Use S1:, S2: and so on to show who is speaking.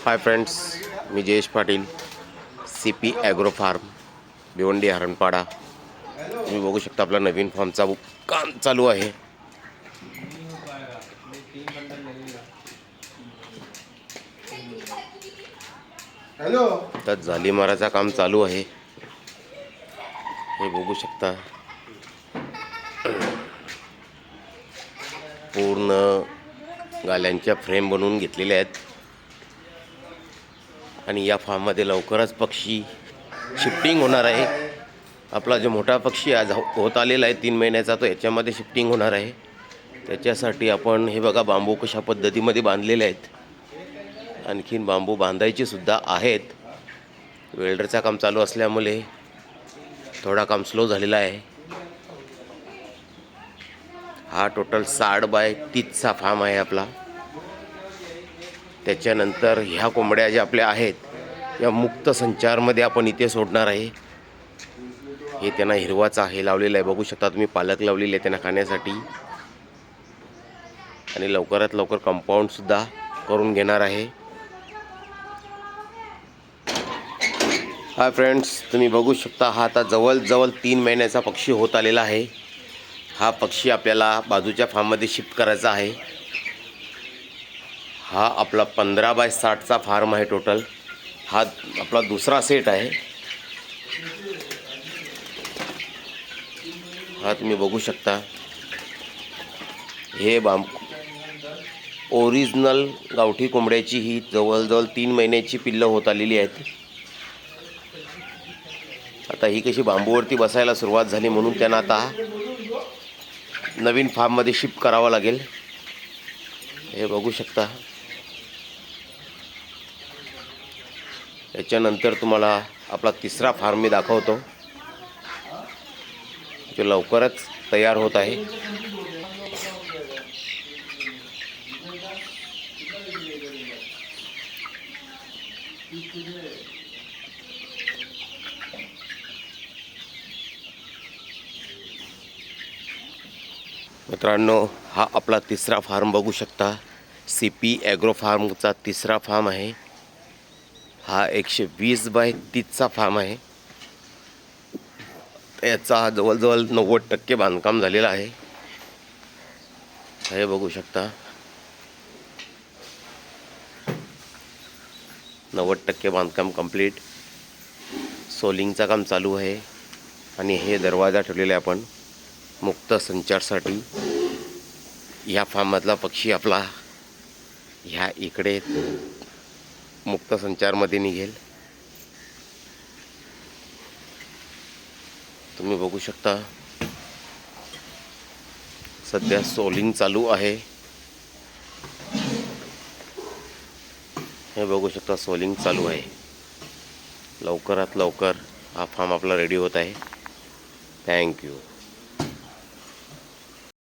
S1: हाय friends, मी Jayesh Patil, CP agro farm, Bhiwandi Haranpada. तुम्ही बघू शकता आपला नवीन फार्मचा काम चालू आहे. त्यात जाली मारायचं काम चालू आहे. हे बघू शकता पूर्ण गाल्यांच्या फ्रेम बनवून घेतलेल्या आहेत आणि या फार्ममध्ये लवकरच पक्षी शिफ्टिंग होणार आहे. आपला जो मोठा पक्षी आज होत आलेला आहे 3 महिन्याचा, तो याच्यामध्ये शिफ्टिंग होणार आहे. त्याच्यासाठी आपण हे बघा बांबू कशा पद्धतीमध्ये बांधलेले आहेत. आणखीन बांबू बांधायचे सुद्धा आहेत. वेल्डरचा काम चालू असल्यामुळे थोडा काम स्लो झालेला आहे. हा टोटल 60 बाय 30चा फार्म आहे आपला. त्याच्यानंतर ह्या कोंबड्या ज्या आपल्या आहेत या मुक्त संचारमध्ये आपण इथे सोडणार आहे. हे त्यांना हिरवाचा हे लावलेलं आहे, बघू शकता तुम्ही, पालक लावलेले आहे त्यांना खाण्यासाठी. आणि लवकरात लवकर कंपाऊंडसुद्धा करून घेणार आहे. हाय फ्रेंड्स, तुम्ही बघू शकता हा आता जवळजवळ 3 महिन्याचा पक्षी होत आलेला आहे. हा पक्षी आपल्याला बाजूच्या फार्ममध्ये शिफ्ट करायचा आहे. हा आपला 15 बाय 60चा फार्म आहे टोटल. हा आपला दुसरा सेट आहे. हा तुम्ही बघू शकता, हे ओरिजिनल गावठी कोंबड्याची ही जवळजवळ 3 महिन्याची पिल्लं होत आलेली आहेत. आता ही कशी बांबूवरती बसायला सुरुवात झाली म्हणून त्यांना आता नवीन फार्ममध्ये शिफ्ट करावं लागेल. हे बघू शकता. याच्यानंतर तुम्हाला आपला तिसरा फार्म मी दाखवतो, जो लवकरच तयार होत आहे. मित्रांनो, हा आपला तिसरा फार्म बघू शकता. CP ॲग्रो फार्मचा तिसरा फार्म आहे. हा 120 बाय 30चा फार्म आहे. याचा जवळजवळ 90% बांधकाम झालेलं आहे. हे बघू शकता, 90% बांधकाम कंप्लीट. सोलिंगचं काम चालू आहे. आणि हे दरवाजा ठेवलेला आहे आपण मुक्त संचारसाठी. ह्या फार्ममधला पक्षी आपला ह्या इकडे मुक्त संचारमध्ये निघेल. तुम्ही बघू शकता सध्या सोलिंग चालू आहे. हे बघू शकता, सोलिंग चालू आहे. लवकरात लवकर हा फार्म आपला रेडी होत आहे. थँक्यू.